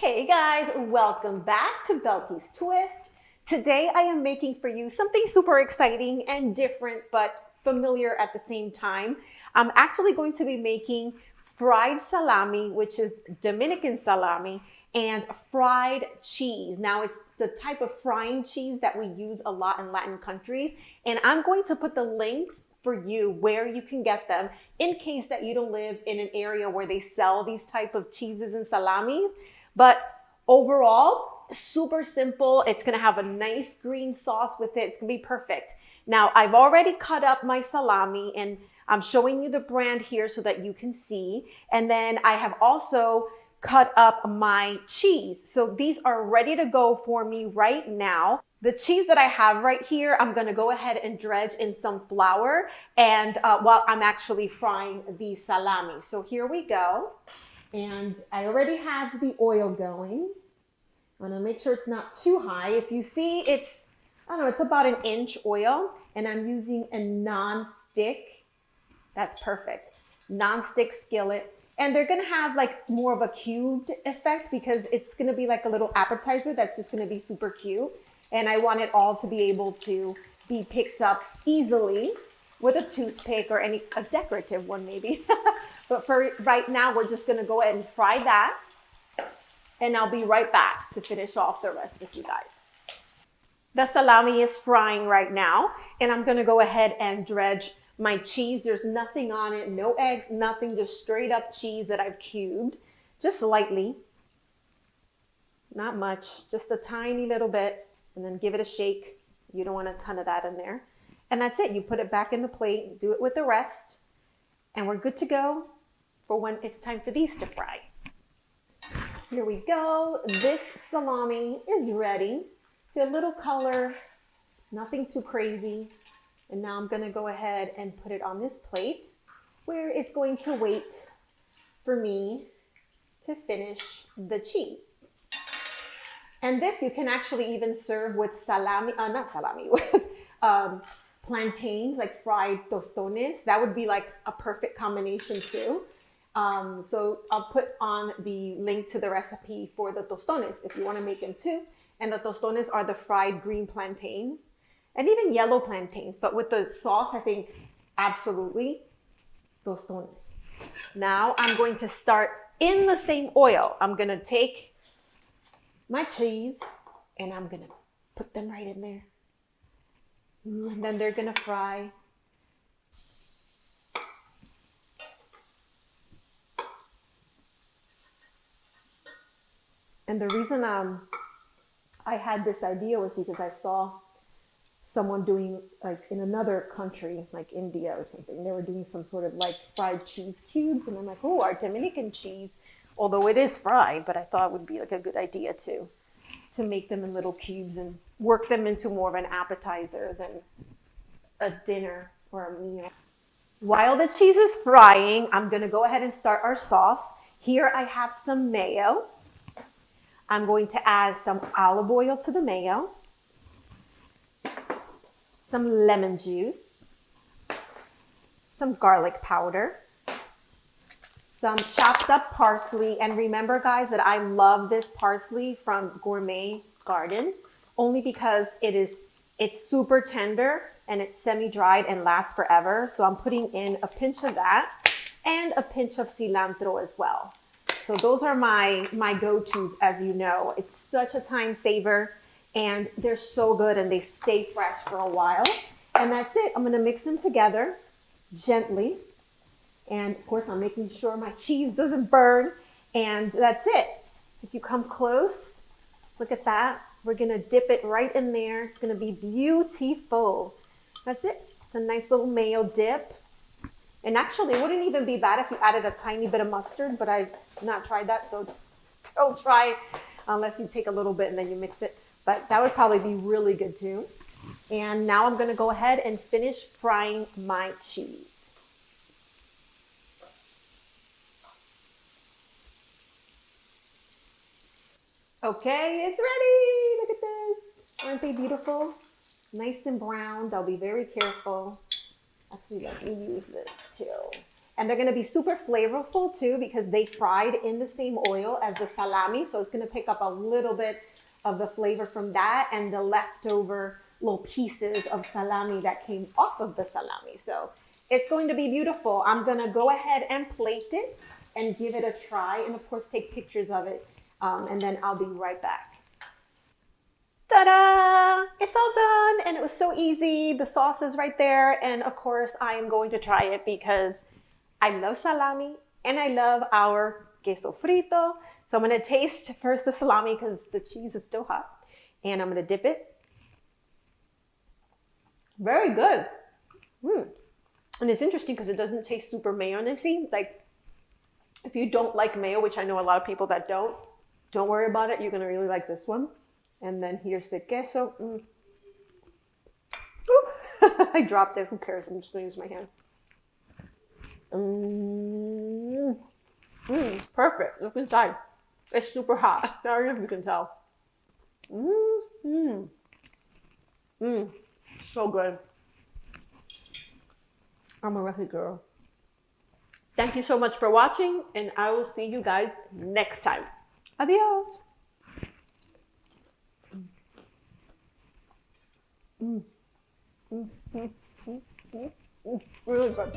Hey guys, welcome back to Belqui's Twist. Today I am making for you something super exciting and different but familiar at the same time. I'm actually going to be making fried salami, which is Dominican salami, and fried cheese. Now it's the type of frying cheese that we use a lot in Latin countries, and I'm going to put the links for you where you can get them in case that you don't live in an area where they sell these type of cheeses and salamis. But overall, super simple. It's gonna have a nice green sauce with it. It's gonna be perfect. Now, I've already cut up my salami and I'm showing you the brand here so that you can see. And then I have also cut up my cheese. So these are ready to go for me right now. The cheese that I have right here, I'm gonna go ahead and dredge in some flour and while I'm actually frying the salami. So here we go. And I already have the oil going. I'm gonna make sure it's not too high. If you see it's, I don't know, it's about 1 inch oil, and I'm using a non-stick. That's perfect. Non-stick skillet. And they're gonna have like more of a cubed effect because it's gonna be like a little appetizer that's just gonna be super cute. And I want it all to be able to be picked up easily with a toothpick or a decorative one maybe. But for right now, we're just gonna go ahead and fry that. And I'll be right back to finish off the rest with you guys. The salami is frying right now, and I'm gonna go ahead and dredge my cheese. There's nothing on it, no eggs, nothing, just straight up cheese that I've cubed, just lightly. Not much, just a tiny little bit, and then give it a shake. You don't want a ton of that in there. And that's it, you put it back in the plate, do it with the rest, and we're good to go for when it's time for these to fry. Here we go. This salami is ready. See a little color, nothing too crazy. And now I'm gonna go ahead and put it on this plate where it's going to wait for me to finish the cheese. And this you can actually even serve with salami, not salami, with plantains, like fried tostones. That would be like a perfect combination too. So I'll put on the link to the recipe for the tostones if you want to make them too. And the tostones are the fried green plantains and even yellow plantains. But with the sauce, I think absolutely tostones. Now I'm going to start in the same oil. I'm going to take my cheese and I'm going to put them right in there. And then they're going to fry. And the reason I had this idea was because I saw someone doing, like in another country, like India or something, they were doing some sort of like fried cheese cubes. And I'm like, oh, our Dominican cheese, although it is fried, but I thought it would be like a good idea to make them in little cubes and work them into more of an appetizer than a dinner or a meal. While the cheese is frying, I'm gonna go ahead and start our sauce. Here I have some mayo. I'm going to add some olive oil to the mayo, some lemon juice, some garlic powder, some chopped up parsley. And remember guys that I love this parsley from Gourmet Garden only because it's super tender and it's semi-dried and lasts forever. So I'm putting in a pinch of that and a pinch of cilantro as well. So those are my go-tos, as you know. It's such a time saver and they're so good and they stay fresh for a while. And that's it. I'm gonna mix them together gently. And of course, I'm making sure my cheese doesn't burn. And that's it. If you come close, look at that. We're gonna dip it right in there. It's gonna be beautiful. That's it. It's a nice little mayo dip. And actually, it wouldn't even be bad if you added a tiny bit of mustard, but I've not tried that, so don't try unless you take a little bit and then you mix it. But that would probably be really good too. And now I'm gonna go ahead and finish frying my cheese. Okay, it's ready. Look at this. Aren't they beautiful? Nice and browned. I'll be very careful. Actually, let me use this too. And they're gonna be super flavorful too because they fried in the same oil as the salami. So it's gonna pick up a little bit of the flavor from that and the leftover little pieces of salami that came off of the salami. So it's going to be beautiful. I'm gonna go ahead and plate it and give it a try, and of course take pictures of it, and then I'll be right back. Ta-da! It's all done, and it was so easy. The sauce is right there, and of course I am going to try it because I love salami and I love our queso frito. So I'm gonna taste first the salami because the cheese is still hot, and I'm gonna dip it. Very good. And it's interesting because it doesn't taste super mayonnaise-y. Like, if you don't like mayo, which I know a lot of people that don't worry about it. You're gonna really like this one. And then here's the queso. I dropped it. Who cares? I'm just gonna use my hand. Perfect. Look inside. It's super hot. I don't know if you can tell. So good. I'm a lucky girl. Thank you so much for watching, and I will see you guys next time. Adios. Really good.